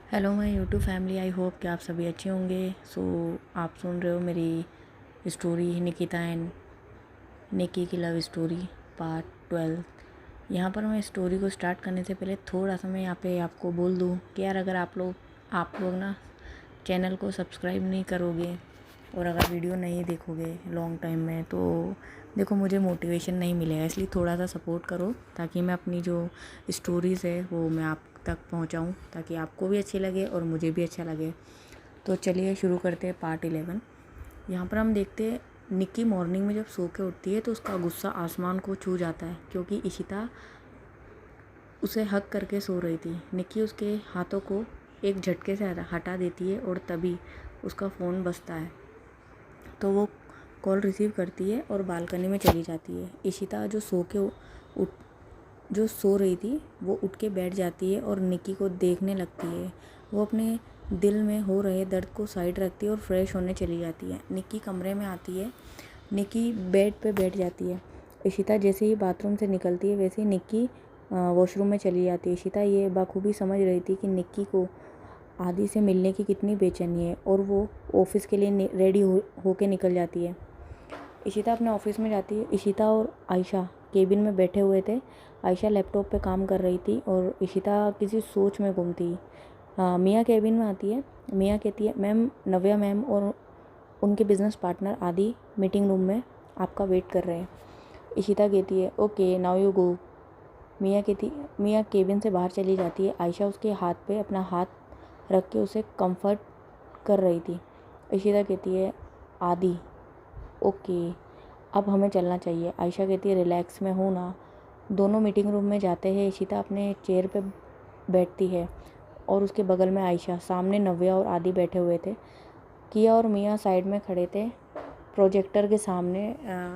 Hello my YouTube family, I hope कि आप सभी अच्छे होंगे। आप सुन रहे हो मेरी स्टोरी निकिता एंड निकी की लव स्टोरी पार्ट 12। यहाँ पर मैं स्टोरी को स्टार्ट करने से पहले थोड़ा सा मैं यहाँ पे आपको बोल दूँ कि यार अगर आप लोग ना चैनल को सब्सक्राइब नहीं करोगे और अगर वीडियो नहीं देखोगे लॉन्ग टाइम में तो देखो मुझे मोटिवेशन नहीं मिलेगा। इसलिए थोड़ा सा सपोर्ट करो ताकि मैं अपनी जो स्टोरीज़ है वो मैं आप तक पहुंचाऊं, ताकि आपको भी अच्छी लगे और मुझे भी अच्छा लगे। तो चलिए शुरू करते हैं पार्ट 11। यहाँ पर हम देखते हैं निक्की मॉर्निंग में जब सो के उठती है तो उसका गुस्सा आसमान को छू जाता है, क्योंकि इशिता उसे हक करके सो रही थी। निक्की उसके हाथों को एक झटके से हटा देती है और तभी उसका फ़ोन बजता है। तो वो कॉल रिसीव करती है और बालकनी में चली जाती है। इशिता जो सो रही थी वो उठ के बैठ जाती है और निक्की को देखने लगती है। वो अपने दिल में हो रहे दर्द को साइड रखती है और फ्रेश होने चली जाती है। निक्की कमरे में आती है। निक्की बेड पे बैठ जाती है। इशिता जैसे ही बाथरूम से निकलती है वैसे ही निक्की वॉशरूम में चली जाती है। इशिता ये बखूबी समझ रही थी कि निक्की को आदि से मिलने की कितनी बेचैनी है और वो ऑफिस के लिए रेडी होके निकल जाती है। इशिता अपने ऑफिस में जाती है। इशिता और आयशा केबिन में बैठे हुए थे। आयशा लैपटॉप पे काम कर रही थी और इशिता किसी सोच में गुम थी। मिया केबिन में आती है। मिया कहती है, मैम नव्या मैम और उनके business partner Aadi meeting room में आपका वेट कर रहे हैं। इशिता कहती है, okay now you go. Mia cabin से बाहर चली जाती है। आयशा उसके हाथ पे अपना हाथ रख के उसे कंफर्ट कर रही थी। इशिता कहती है, आदि ओके अब हमें चलना चाहिए। आयशा कहती है, रिलैक्स में हूँ ना। दोनों मीटिंग रूम में जाते हैं। इशिता अपने चेयर पे बैठती है और उसके बगल में आयशा, सामने नव्या और आदि बैठे हुए थे। किया और मिया साइड में खड़े थे। प्रोजेक्टर के सामने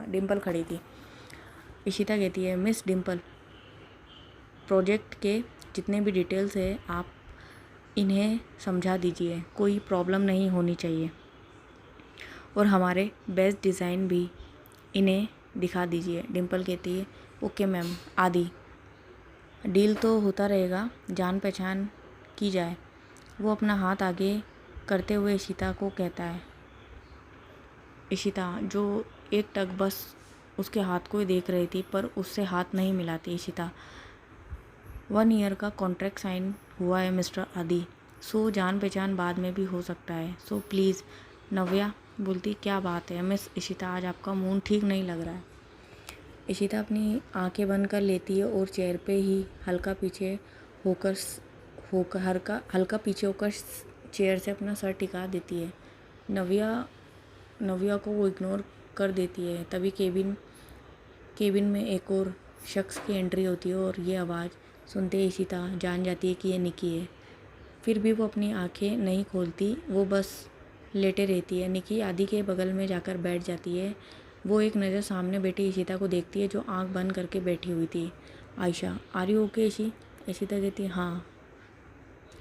डिम्पल खड़ी थी। इशिता कहती है, मिस डिम्पल, प्रोजेक्ट के जितने भी डिटेल्स है आप इन्हें समझा दीजिए, कोई प्रॉब्लम नहीं होनी चाहिए और हमारे बेस्ट डिज़ाइन भी इन्हें दिखा दीजिए। डिम्पल कहती है, ओके मैम। आदि, डील तो होता रहेगा, जान पहचान की जाए। वो अपना हाथ आगे करते हुए इशिता को कहता है। इशिता जो एक टक बस उसके हाथ को ही देख रही थी पर उससे हाथ नहीं मिलाती। इशिता, 1 ईयर का कॉन्ट्रैक्ट साइन हुआ है मिस्टर आदि, सो जान पहचान बाद में भी हो सकता है, सो प्लीज़। नव्या बोलती, क्या बात है मिस इशिता, आज आपका मूड ठीक नहीं लग रहा है। इशिता अपनी आंखें बंद कर लेती है और चेयर पे ही हल्का पीछे होकर चेयर से अपना सर टिका देती है। नव्या को वो इग्नोर कर देती है। तभी केबिन में एक और शख्स की एंट्री होती है और ये आवाज़ सुनते ही इशिता जान जाती है कि ये निकी है। फिर भी वो अपनी आंखें नहीं खोलती, वो बस लेटे रहती है। निकी आदि के बगल में जाकर बैठ जाती है। वो एक नज़र सामने बैठी इशिता को देखती है जो आंख बंद करके बैठी हुई थी। Ayesha, are you okay Ishita कहती है, हाँ।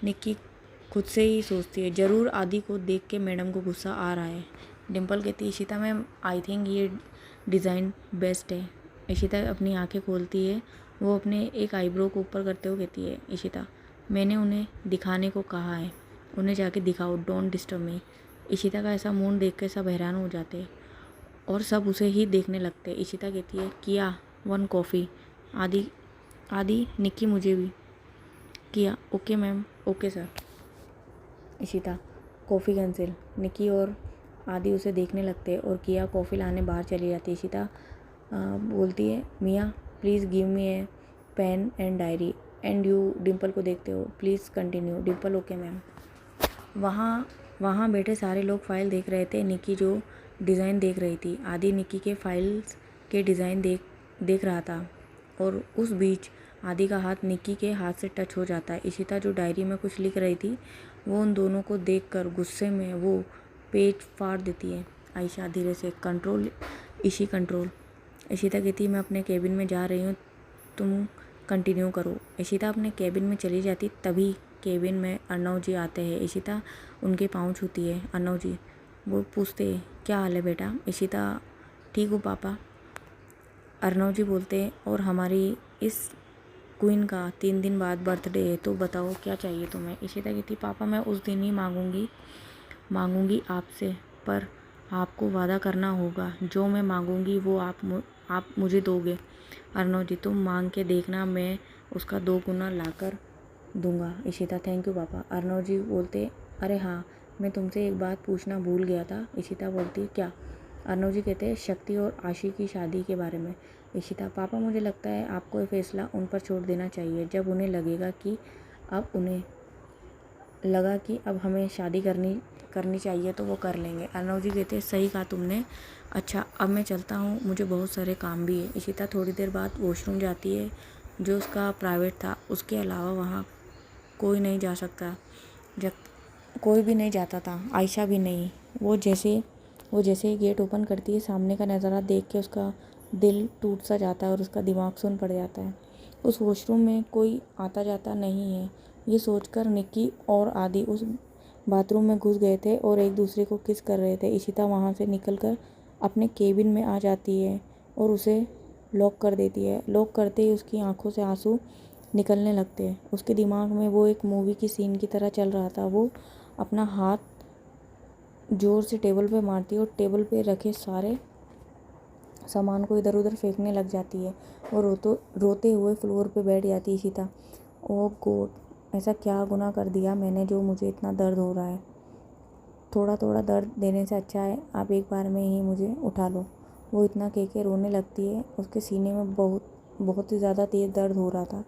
निक्की खुद से ही सोचती है, ज़रूर आदि को देख के मैडम को गुस्सा आ रहा है। डिम्पल कहती है, इशिता मैम आई थिंक ये डिज़ाइन बेस्ट है। इशिता अपनी आंखें खोलती है। वो अपने एक आईब्रो को ऊपर करते हुए कहती है, इशिता मैंने उन्हें दिखाने को कहा है, उन्हें जाके दिखाओ, डोंट डिस्टर्ब मी। इशिता का ऐसा मूड देख के सब हैरान हो जाते और सब उसे ही देखने लगते। इशिता कहती है, किया 1 कॉफ़ी। आदि आदि निक्की मुझे भी। किया, okay ma'am, okay sir. Ishita, coffee cancel. Niki और आदि उसे देखने लगते और किया कॉफ़ी लाने बाहर चली जाती है। इशिता बोलती है, Mia please give me a pen and diary and you. Dimple को देखते हो, please continue. Dimple, okay ma'am. वहाँ बैठे सारे लोग फाइल देख रहे थे। निकी जो डिज़ाइन देख रही थी। आदि निकी के फाइल्स के डिज़ाइन देख रहा था और उस बीच आदि का हाथ निक्की के हाथ से टच हो जाता है। इशिता जो डायरी में कुछ लिख रही थी वो उन दोनों को देखकर गुस्से में वो पेज फाड़ देती है। आयशा धीरे से, कंट्रोल इशी कंट्रोल। इशिता कहती है, मैं अपने केबिन में जा रही हूँ, तुम कंटिन्यू करो। इशिता अपने केबिन में चली जाती। तभी केबिन में अर्णव जी आते हैं। इशिता उनके पाँव छूती है। अर्णव जी वो पूछते, क्या हाल है बेटा। इशिता, ठीक हूँ पापा। अर्णव जी बोलते, और हमारी इस क्वीन का 3 दिन बाद बर्थडे है, तो बताओ क्या चाहिए तुम्हें। इशिता कहती पापा मैं उस दिन ही मांगूंगी आपसे, पर आपको वादा करना होगा जो मैं मांगूंगी वो आप मुझे दोगे। अर्णव जी तुम मांग के देखना, मैं उसका 2 गुना लाकर दूंगा। इशिता थैंक यू पापा। अर्णव जी बोलते अरे हाँ, मैं तुमसे एक बात पूछना भूल गया था। इशिता बोलती क्या। अर्णव जी कहते हैं शक्ति और आशी की शादी के बारे में। इशिता पापा मुझे लगता है आपको ये फैसला उन पर छोड़ देना चाहिए, जब उन्हें लगा कि अब हमें शादी करनी चाहिए तो वो कर लेंगे। अर्णव जी कहते हैं सही कहा तुमने। अच्छा अब मैं चलता हूँ, मुझे बहुत सारे काम भी है। इशिता थोड़ी देर बाद वॉशरूम जाती है, जो उसका प्राइवेट था। उसके अलावा वहाँ कोई नहीं जा सकता, जब कोई भी नहीं जाता था, आयशा भी नहीं। वो जैसे ही गेट ओपन करती है, सामने का नज़ारा देख के उसका दिल टूट सा जाता है और उसका दिमाग सुन्न पड़ जाता है। उस वॉशरूम में कोई आता जाता नहीं है, ये सोचकर निक्की और आदि उस बाथरूम में घुस गए थे और एक दूसरे को किस कर रहे थे। इशिता वहाँ से निकलकर अपने केबिन में आ जाती है और उसे लॉक कर देती है। लॉक करते ही उसकी आंखों से आंसू निकलने लगते हैं। उसके दिमाग में वो एक मूवी की सीन की तरह चल रहा था। वो अपना हाथ जोर से टेबल पे मारती है और टेबल पे रखे सारे सामान को इधर उधर फेंकने लग जाती है और रोते हुए फ्लोर पे बैठ जाती है इशिता। ओह गॉड, ऐसा क्या गुनाह कर दिया मैंने जो मुझे इतना दर्द हो रहा है। थोड़ा थोड़ा दर्द देने से अच्छा है आप एक बार में ही मुझे उठा लो। वो इतना कह के रोने लगती है। उसके सीने में बहुत ही ज़्यादा तेज़ दर्द हो रहा था।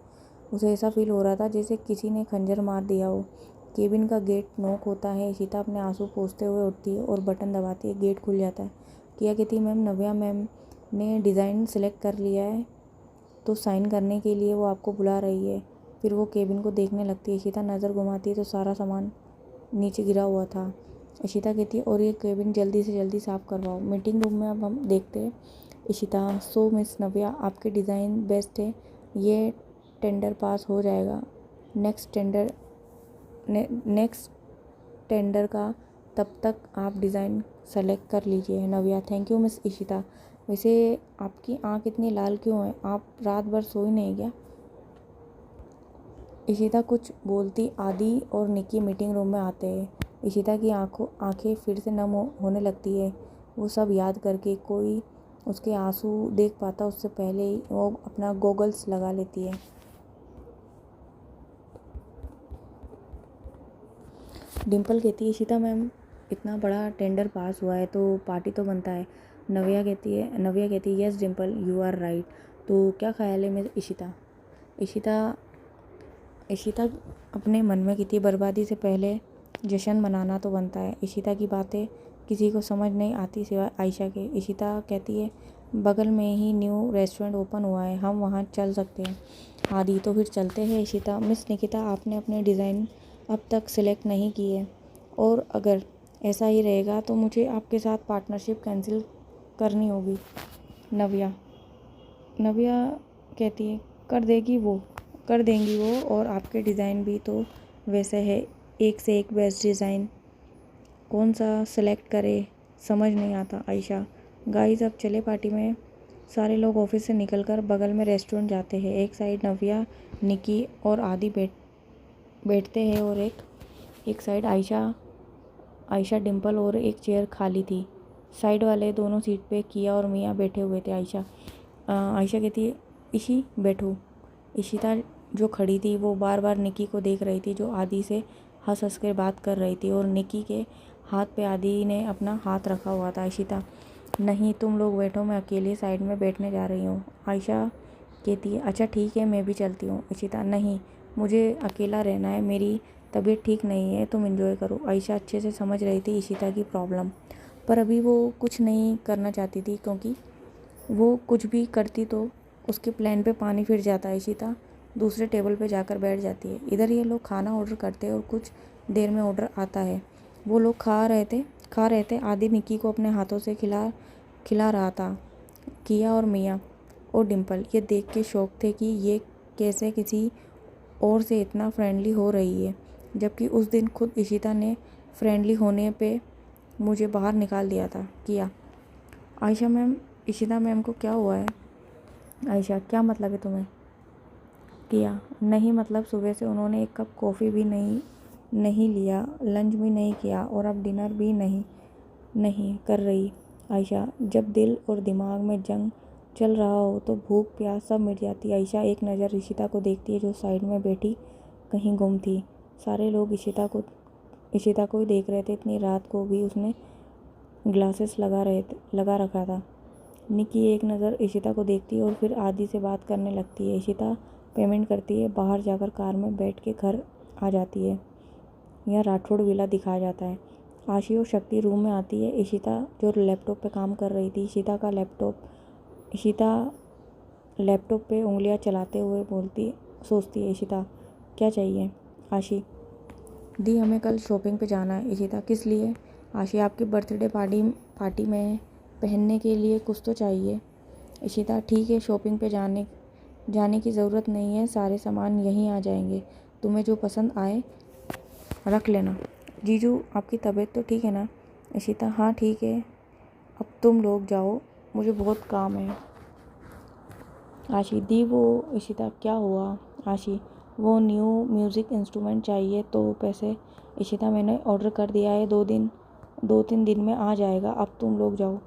उसे ऐसा फील हो रहा था जैसे किसी ने खंजर मार दिया हो। केबिन का गेट नॉक होता है। इशिता अपने आंसू पोंछते हुए उठती है और बटन दबाती है। गेट खुल जाता है। किया कहती मैम, नव्या मैम ने डिज़ाइन सेलेक्ट कर लिया है, तो साइन करने के लिए वो आपको बुला रही है। फिर वो केबिन को देखने लगती है। इशिता नज़र घुमाती है तो सारा सामान नीचे गिरा हुआ था। इशिता कहती है और ये केबिन जल्दी से जल्दी साफ़ करवाओ। मीटिंग रूम में अब हम देखते हैं इशिता। सो मिस नव्या, आपके डिज़ाइन बेस्ट है, ये टेंडर पास हो जाएगा। नेक्स्ट टेंडर का तब तक आप डिज़ाइन सेलेक्ट कर लीजिए। नव्या थैंक यू मिस इशिता। वैसे आपकी आँख इतनी लाल क्यों है, आप रात भर सोई नहीं क्या। इशिता कुछ बोलती आदि और निक्की मीटिंग रूम में आते हैं। इशिता की आंखें फिर से नम होने लगती है। वो सब याद करके कोई उसके आंसू देख पाता उससे पहले ही वो अपना गॉगल्स लगा लेती है। डिम्पल कहती है इशिता मैम, इतना बड़ा टेंडर पास हुआ है तो पार्टी तो बनता है। नव्या कहती है yes Dimple you are right. तो क्या ख्याल है मिस इशिता। इशिता अपने मन में कहती है बर्बादी से पहले जश्न मनाना तो बनता है। इशिता की बातें किसी को समझ नहीं आती सिवाय आयशा के। इशिता कहती है बगल में ही न्यू रेस्टोरेंट ओपन हुआ है, हम वहाँ चल सकते हैं। आदि तो फिर चलते हैं। इशिता मिस निकिता, आपने अपने डिज़ाइन अब तक सिलेक्ट नहीं किए और अगर ऐसा ही रहेगा तो मुझे आपके साथ पार्टनरशिप कैंसिल करनी होगी। नव्या कहती है कर देंगी वो, और आपके डिज़ाइन भी तो वैसे है, एक से एक बेस्ट डिज़ाइन, कौन सा सेलेक्ट करे समझ नहीं आता। आयशा गाइस अब चले पार्टी में। सारे लोग ऑफिस से निकलकर बगल में रेस्टोरेंट जाते हैं। एक साइड नव्या, निकी और आदि बैठते हैं और एक साइड आयशा, डिम्पल और एक चेयर खाली थी। साइड वाले दोनों सीट पे किया और मियाँ बैठे हुए थे। आयशा कहती है इशी बैठो। इशिता जो खड़ी थी वो बार बार निकी को देख रही थी, जो आदि से हंस हंस कर बात कर रही थी, और निकी के हाथ पे आदि ने अपना हाथ रखा हुआ था। इशिता नहीं तुम लोग बैठो, मैं अकेले साइड में बैठने जा रही हूँ। आयशा कहती है अच्छा ठीक है मैं भी चलती हूँ। इशिता नहीं, मुझे अकेला रहना है, मेरी तबीयत ठीक नहीं है, तुम एंजॉय करो। आयशा अच्छे से समझ रही थी इशिता की प्रॉब्लम, पर अभी वो कुछ नहीं करना चाहती थी, क्योंकि वो कुछ भी करती तो उसके प्लान पे पानी फिर जाता। इशिता दूसरे टेबल पे जाकर बैठ जाती है। इधर ये लोग खाना ऑर्डर करते हैं और कुछ देर में ऑर्डर आता है। वो लोग खा रहे थे। आदि निक्की को अपने हाथों से खिला रहा था। किया और मियाँ और डिम्पल ये देख के शौक थे कि ये कैसे किसी और से इतना फ्रेंडली हो रही है, जबकि उस दिन खुद इशिता ने फ्रेंडली होने पे मुझे बाहर निकाल दिया था। किया इशिता मैम को क्या हुआ है। आयशा क्या मतलब है तुम्हें। किया। नहीं मतलब सुबह से उन्होंने एक कप कॉफ़ी भी नहीं लिया, लंच भी नहीं किया और अब डिनर भी नहीं कर रही आयशा। जब दिल और दिमाग में जंग चल रहा हो तो भूख प्यास सब मिट जाती है। आयशा एक नज़र इशिता को देखती है जो साइड में बैठी कहीं गुम थी। सारे लोग इशिता को ही देख रहे थे। इतनी रात को भी उसने ग्लासेस लगा रखा था। निकी एक नज़र इशिता को देखती है और फिर आदि से बात करने लगती है। इशिता पेमेंट करती है, बाहर जाकर कार में बैठ के घर आ जाती है। यह राठौड़ विला दिखाया जाता है। आशी और शक्ति रूम में आती है। इशिता जो लैपटॉप पे काम कर रही थी, इशिता लैपटॉप पे उंगलियां चलाते हुए सोचती है, इशिता क्या चाहिए? आशी दी हमें कल शॉपिंग पे जाना है। इशिता किस लिए? आशी आपकी बर्थडे पार्टी में पहनने के लिए कुछ तो चाहिए। इशिता ठीक है, शॉपिंग पे जाने की ज़रूरत नहीं है, सारे सामान यहीं आ जाएंगे, तुम्हें जो पसंद आए रख लेना। जीजू आपकी तबीयत तो ठीक है ना? इशिता हाँ ठीक है, अब तुम लोग जाओ, मुझे बहुत काम है। आशी दी वो इशिता क्या हुआ? आशी वो न्यू म्यूज़िक इंस्ट्रूमेंट चाहिए तो पैसे। इशिता मैंने ऑर्डर कर दिया है, 2-3 दिन में आ जाएगा, अब तुम लोग जाओ।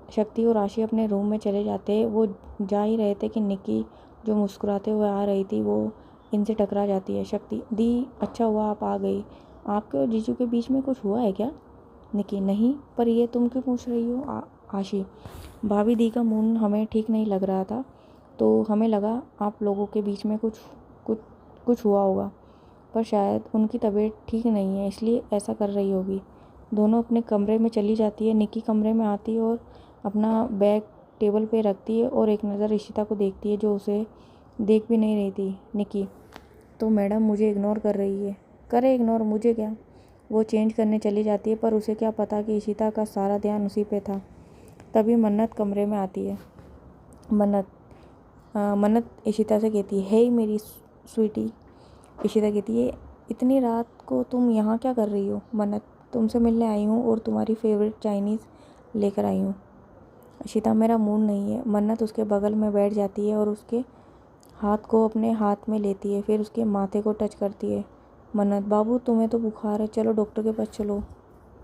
शक्ति और आशी अपने रूम में चले जाते हैं। वो जा ही रहे थे कि निकी जो मुस्कुराते हुए आ रही थी वो इनसे टकरा जाती है। शक्ति दी अच्छा हुआ आप आ गई, आपके और जीजू के बीच में कुछ हुआ है क्या? निकी नहीं, पर ये तुम क्यों पूछ रही हो? आशी भाभी दी का मूड हमें ठीक नहीं लग रहा था तो हमें लगा आप लोगों के बीच में कुछ हुआ होगा, पर शायद उनकी तबीयत ठीक नहीं है इसलिए ऐसा कर रही होगी। दोनों अपने कमरे में चली जाती है। निकी कमरे में आती है और अपना बैग टेबल पे रखती है और एक नज़र इशिता को देखती है जो उसे देख भी नहीं रही थी। निकी तो मैडम मुझे इग्नोर कर रही है। करे इग्नोर, मुझे क्या। वो चेंज करने चली जाती है पर उसे क्या पता कि इशिता का सारा ध्यान उसी पे था। तभी मन्नत कमरे में आती है। मन्नत इशिता से कहती है, हे मेरी स्वीटी। इशिता कहती है, इतनी रात को तुम यहाँ क्या कर रही हो? मन्नत तुमसे मिलने आई हूँ और तुम्हारी फेवरेट चाइनीज़ लेकर आई हूँ। इशिता मेरा मूड नहीं है। मन्नत उसके बगल में बैठ जाती है और उसके हाथ को अपने हाथ में लेती है, फिर उसके माथे को टच करती है। मन्नत बाबू तुम्हें तो बुखार है, चलो डॉक्टर के पास चलो।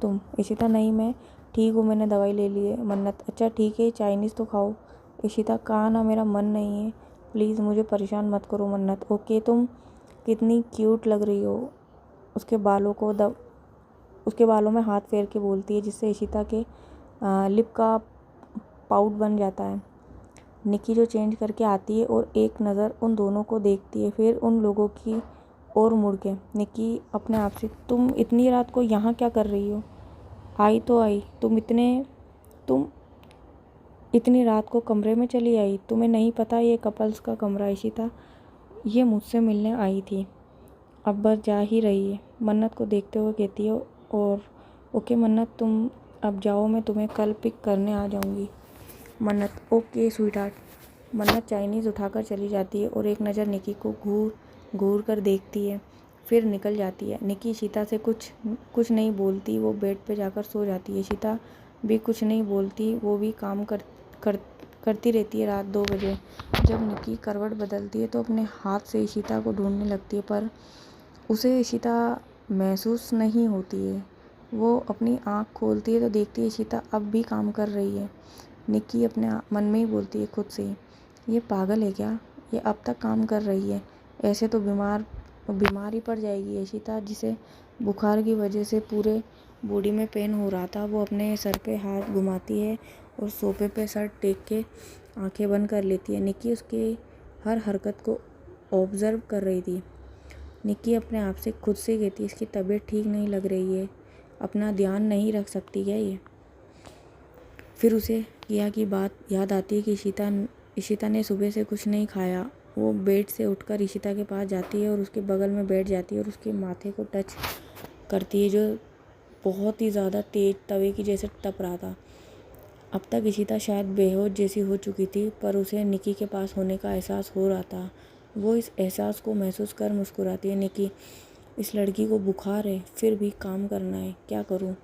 तुम? इशिता नहीं मैं ठीक हूँ, मैंने दवाई ले ली है। मन्नत अच्छा ठीक है, चाइनीज़ तो खाओ। इशिता कहा ना मेरा मन नहीं है, प्लीज़ मुझे परेशान मत करो। मन्नत ओके, तुम कितनी क्यूट लग रही हो। उसके बालों में हाथ फेर के बोलती है जिससे इशिता के लिप का पाउट बन जाता है। निकी जो चेंज करके आती है और एक नज़र उन दोनों को देखती है, फिर उन लोगों की ओर मुड़ के। निकी अपने आप से, तुम इतनी रात को यहाँ क्या कर रही हो? आई तो आई, तुम इतनी रात को कमरे में चली आई, तुम्हें नहीं पता ये कपल्स का कमरा? इशिता ये मुझसे मिलने आई थी, अब बस जा ही रही है। मन्नत को देखते हुए कहती है और ओके मन्नत तुम अब जाओ, मैं तुम्हें कल पिक करने आ जाऊंगी। मन्नत ओके स्वीटहार्ट। मन्नत चाइनीज़ उठाकर चली जाती है और एक नज़र निकी को घूर कर देखती है, फिर निकल जाती है। निकी इशिता से कुछ नहीं बोलती, वो बेड पे जाकर सो जाती है। इशिता भी कुछ नहीं बोलती, वो भी काम करती रहती है। रात 2 बजे जब निकी करवट बदलती है तो अपने हाथ से इशिता को ढूंढने लगती है, पर उसे इशिता महसूस नहीं होती है। वो अपनी आँख खोलती है तो देखती है इशिता अब भी काम कर रही है। निकी अपने मन में ही बोलती है खुद से ही, ये पागल है क्या, ये अब तक काम कर रही है, ऐसे तो बीमार ही पड़ जाएगी। इशिता जिसे बुखार की वजह से पूरे बॉडी में पेन हो रहा था, वो अपने सर पे हाथ घुमाती है और सोफे पे सर टेक के आंखें बंद कर लेती है। निकी उसके हर हरकत को ऑब्जर्व कर रही थी। निकी अपने आप से खुद से कहती है, इसकी तबीयत ठीक नहीं लग रही है, अपना ध्यान नहीं रख सकती क्या ये? फिर उसे किया की बात याद आती है कि इशिता ने सुबह से कुछ नहीं खाया। वो बेड से उठकर इशिता के पास जाती है और उसके बगल में बैठ जाती है और उसके माथे को टच करती है जो बहुत ही ज़्यादा तेज तवे की जैसे तप रहा था। अब तक इशिता शायद बेहोश जैसी हो चुकी थी, पर उसे निकी के पास होने का एहसास हो रहा था। वो इस एहसास को महसूस कर मुस्कुराती है। निकी इस लड़की को बुखार है फिर भी काम करना है, क्या करूँ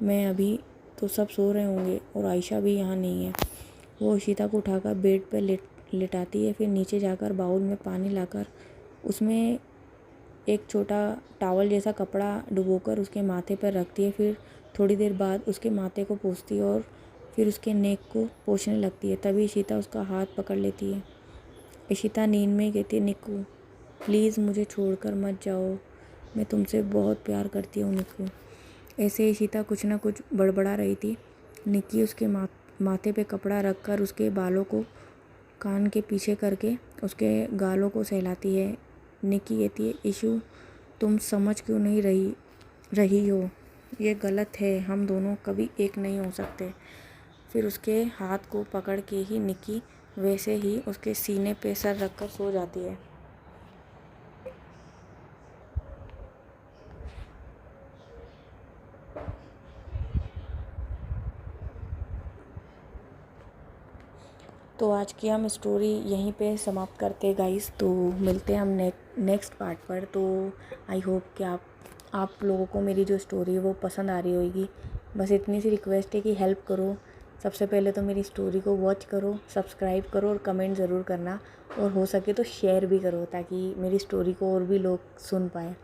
मैं? अभी तो सब सो रहे होंगे और आयशा भी यहाँ नहीं है। वो इशिता को उठाकर बेड पर लिटाती है। फिर नीचे जाकर बाउल में पानी लाकर उसमें एक छोटा टॉवल जैसा कपड़ा डुबोकर उसके माथे पर रखती है। फिर थोड़ी देर बाद उसके माथे को पोंछती है और फिर उसके नेक को पोंछने लगती है। तभी इशिता उसका हाथ पकड़ लेती है। इशिता नींद में कहती है, निक्कू प्लीज़ मुझे छोड़कर मत जाओ, मैं तुमसे बहुत प्यार करती हूँ निक्कू। ऐसे इशिता कुछ ना कुछ बड़बड़ा रही थी। निक्की उसके माथे पे कपड़ा रखकर उसके बालों को कान के पीछे करके उसके गालों को सहलाती है। निक्की कहती है, इशू तुम समझ क्यों नहीं रही हो, ये गलत है, हम दोनों कभी एक नहीं हो सकते। फिर उसके हाथ को पकड़ के ही निक्की वैसे ही उसके सीने पे सर रखकर सो जाती है। तो आज की हम स्टोरी यहीं पे समाप्त करते हैं गाइस। तो मिलते हैं हम नेक्स्ट पार्ट पर। तो आई होप कि आप लोगों को मेरी जो स्टोरी है वो पसंद आ रही होगी। बस इतनी सी रिक्वेस्ट है कि हेल्प करो, सबसे पहले तो मेरी स्टोरी को वॉच करो, सब्सक्राइब करो और कमेंट ज़रूर करना, और हो सके तो शेयर भी करो ताकि मेरी स्टोरी को और भी लोग सुन पाएँ।